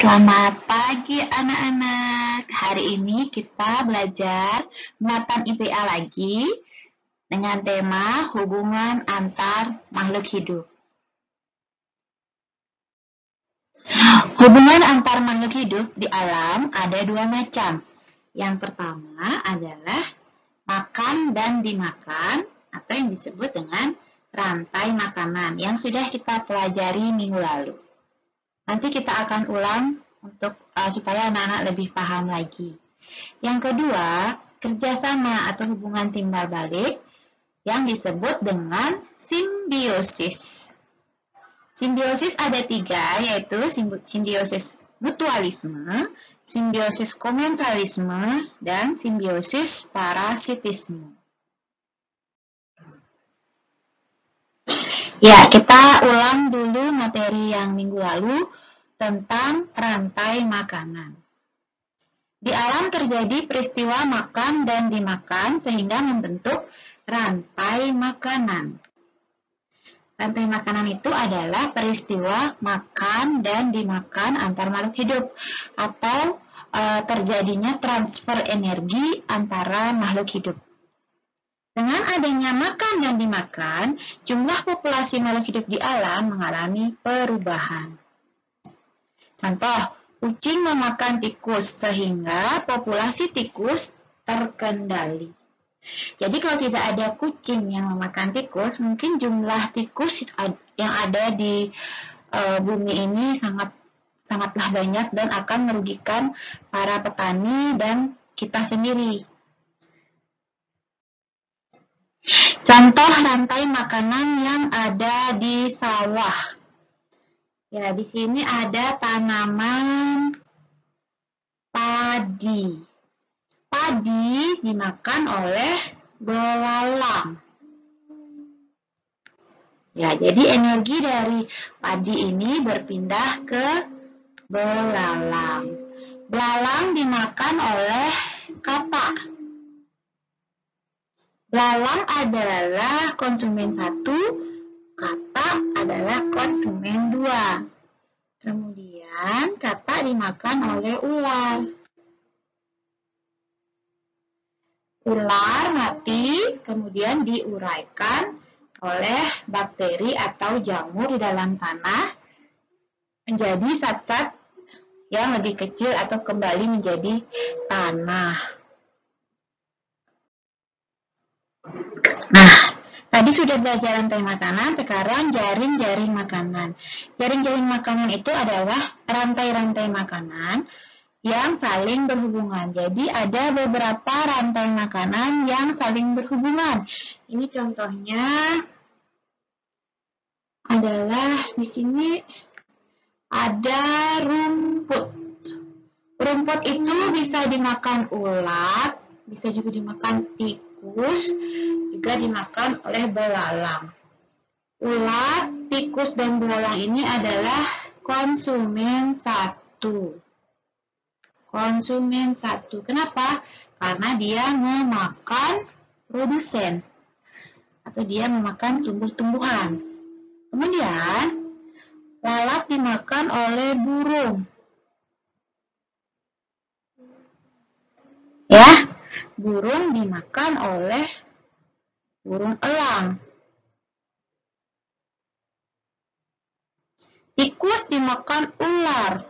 Selamat pagi anak-anak. Hari ini kita belajar muatan IPA lagi dengan tema hubungan antar makhluk hidup. Hubungan antar makhluk hidup di alam ada dua macam. Yang pertama adalah makan dan dimakan atau yang disebut dengan rantai makanan yang sudah kita pelajari minggu lalu. Nanti kita akan ulang untuk supaya anak-anak lebih paham lagi. Yang kedua, kerjasama atau hubungan timbal balik yang disebut dengan simbiosis. Simbiosis ada tiga, yaitu simbiosis mutualisme, simbiosis komensalisme, dan simbiosis parasitisme. Ya, kita ulang dulu materi yang minggu lalu tentang rantai makanan. Di alam terjadi peristiwa makan dan dimakan sehingga membentuk rantai makanan. Rantai makanan itu adalah peristiwa makan dan dimakan antar makhluk hidup atau terjadinya transfer energi antara makhluk hidup. Dengan adanya makan dan dimakan, jumlah populasi makhluk hidup di alam mengalami perubahan. Contoh, kucing memakan tikus sehingga populasi tikus terkendali. Jadi kalau tidak ada kucing yang memakan tikus, mungkin jumlah tikus yang ada di bumi ini sangatlah banyak dan akan merugikan para petani dan kita sendiri. Contoh rantai makanan yang ada di sawah. Ya, di sini ada tanaman padi. Padi dimakan oleh belalang. Ya, jadi energi dari padi ini berpindah ke belalang. Belalang dimakan oleh katak. Belalang adalah konsumen 1, katak adalah konsumen 2. Kemudian katak dimakan oleh ular. Ular mati, kemudian diuraikan oleh bakteri atau jamur di dalam tanah menjadi zat-zat yang lebih kecil atau kembali menjadi tanah. Nah, tadi sudah belajar rantai makanan, sekarang jaring-jaring makanan. Jaring-jaring makanan itu adalah rantai-rantai makanan yang saling berhubungan. Jadi ada beberapa rantai makanan yang saling berhubungan. Ini contohnya adalah di sini ada rumput. Rumput itu bisa dimakan ulat, bisa juga dimakan tikus, juga dimakan oleh belalang. Ulat, tikus, dan belalang ini adalah konsumen 1. Konsumen 1. Kenapa? Karena dia memakan produsen atau dia memakan tumbuh-tumbuhan. Kemudian lalat dimakan oleh burung. Ya, burung dimakan oleh burung elang. Tikus dimakan ular.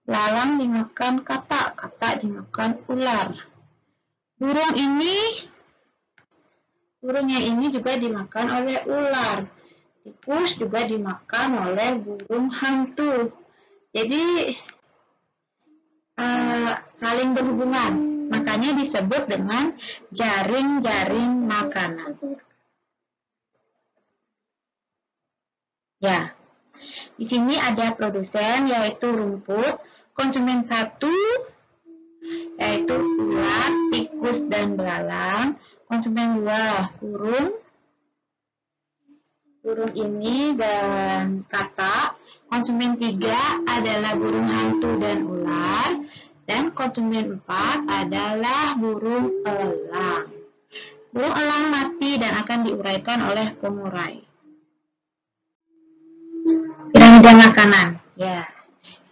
Lalang dimakan katak, katak dimakan ular. Burungnya ini juga dimakan oleh ular. Tikus juga dimakan oleh burung hantu. Jadi saling berhubungan, makanya disebut dengan jaring-jaring makanan. Ya, di sini ada produsen yaitu rumput, konsumen 1 yaitu ulat, tikus, dan belalang, konsumen 2 burung ini dan katak, konsumen 3 adalah burung hantu dan ular, dan konsumen 4 adalah burung elang. Burung elang mati dan akan diuraikan oleh pengurai. Piramida makanan. Ya,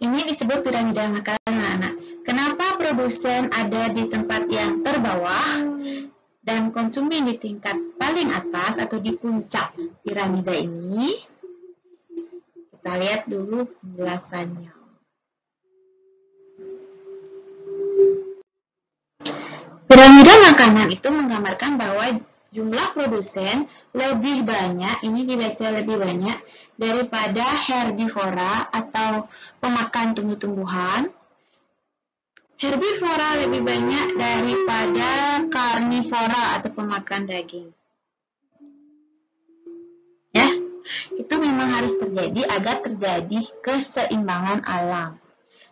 ini disebut disebut piramida makanan, anak. Kenapa produsen ada di tempat yang terbawah dan konsumen di tingkat paling atas atau di puncak piramida ini? Kita lihat dulu penjelasannya. Piramida makanan itu menggambarkan bahwa jumlah produsen lebih banyak, ini dibaca lebih banyak, daripada herbivora atau pemakan tumbuh-tumbuhan. Herbivora lebih banyak daripada karnivora atau pemakan daging. Ya, itu memang harus terjadi agar terjadi keseimbangan alam.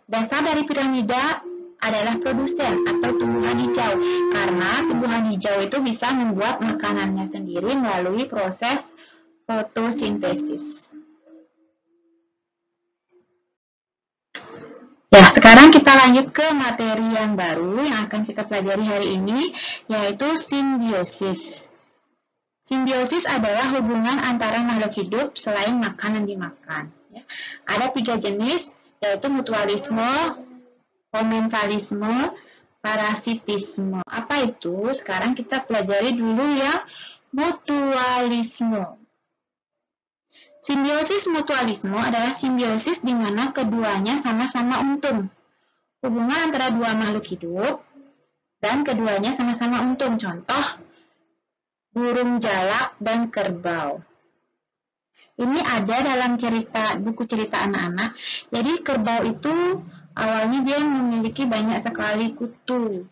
Dasar dari piramida adalah produsen atau tumbuhan hijau, karena tumbuhan hijau itu bisa membuat makanannya sendiri melalui proses fotosintesis. Ya, sekarang kita lanjut ke materi yang baru yang akan kita pelajari hari ini, yaitu simbiosis. Simbiosis adalah hubungan antara makhluk hidup selain makanan dimakan. Ya. Ada 3 jenis, yaitu mutualisme, komensalisme, parasitisme. Apa itu? Sekarang kita pelajari dulu yang mutualisme. Simbiosis mutualisme adalah simbiosis di mana keduanya sama-sama untung. Hubungan antara dua makhluk hidup dan keduanya sama-sama untung. Contoh, burung jalak dan kerbau. Ini ada dalam buku cerita anak-anak. Jadi kerbau itu awalnya dia memiliki banyak sekali kutu.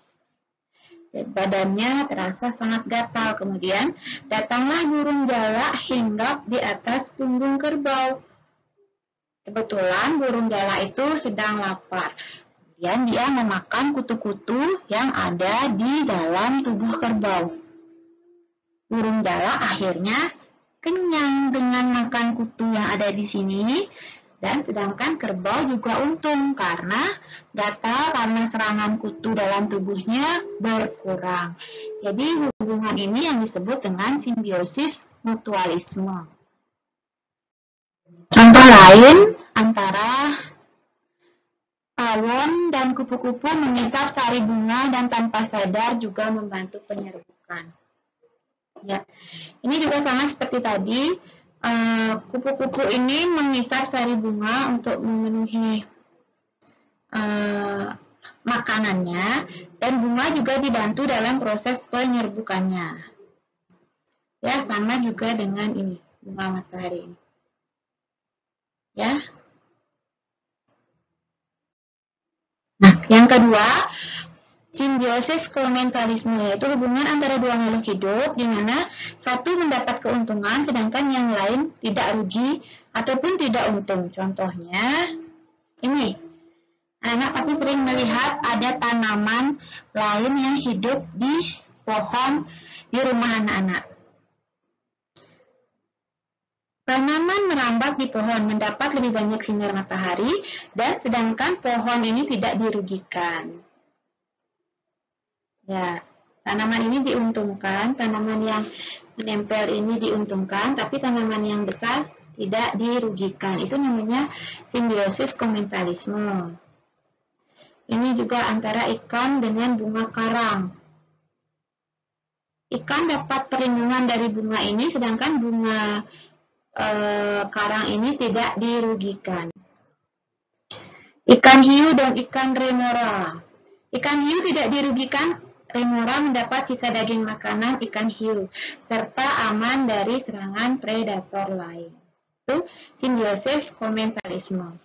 Badannya terasa sangat gatal. Kemudian datanglah burung jalak hinggap di atas punggung kerbau. Kebetulan burung jalak itu sedang lapar. Kemudian dia memakan kutu-kutu yang ada di dalam tubuh kerbau. Burung jalak akhirnya kenyang dengan makan kutu yang ada di sini. Dan sedangkan kerbau juga untung karena gatal karena serangan kutu dalam tubuhnya berkurang. Jadi hubungan ini yang disebut dengan simbiosis mutualisme. Contoh lain antara tawon dan kupu-kupu mengisap sari bunga dan tanpa sadar juga membantu penyerbukan. Ya, ini juga sama seperti tadi. Kupu-kupu ini mengisap sari bunga untuk memenuhi makanannya, dan bunga juga dibantu dalam proses penyerbukannya. Ya, sama juga dengan ini, bunga matahari ini. Ya. Nah, yang kedua, simbiosis komensalisme, yaitu hubungan antara dua makhluk hidup di mana satu mendapat keuntungan sedangkan yang lain tidak rugi ataupun tidak untung. Contohnya ini. Anak pasti sering melihat ada tanaman lain yang hidup di pohon di rumah anak-anak. Tanaman merambat di pohon mendapat lebih banyak sinar matahari dan sedangkan pohon ini tidak dirugikan. Ya, tanaman ini diuntungkan, tanaman yang menempel ini diuntungkan, tapi tanaman yang besar tidak dirugikan. Itu namanya simbiosis komensalisme. Ini juga antara ikan dengan bunga karang. Ikan dapat perlindungan dari bunga ini, sedangkan bunga karang ini tidak dirugikan. Ikan hiu dan ikan remora. Ikan hiu tidak dirugikan. Remora mendapat sisa daging makanan ikan hiu, serta aman dari serangan predator lain. Itu simbiosis komensalisme.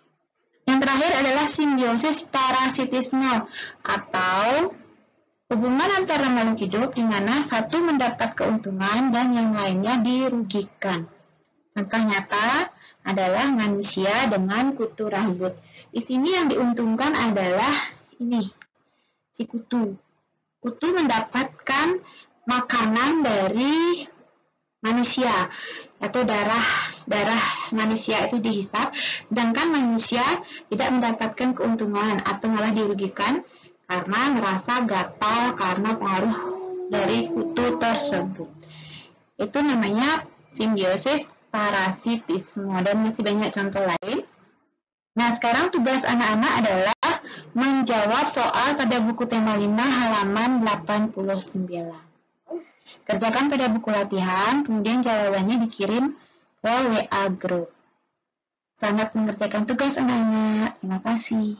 Yang terakhir adalah simbiosis parasitisme, atau hubungan antara makhluk hidup di mana satu mendapat keuntungan dan yang lainnya dirugikan. Contoh nyata adalah manusia dengan kutu rambut. Di sini yang diuntungkan adalah ini, si kutu. Kutu mendapatkan makanan dari manusia atau darah manusia itu dihisap, sedangkan manusia tidak mendapatkan keuntungan atau malah dirugikan karena merasa gatal karena pengaruh dari kutu tersebut. Itu namanya simbiosis parasitisme, dan masih banyak contoh lain. Nah, sekarang tugas anak-anak adalah menjawab soal pada buku tema 5 halaman 89. Kerjakan pada buku latihan, kemudian jawabannya dikirim ke WA Group. Selamat mengerjakan tugas anak-anak. Terima kasih.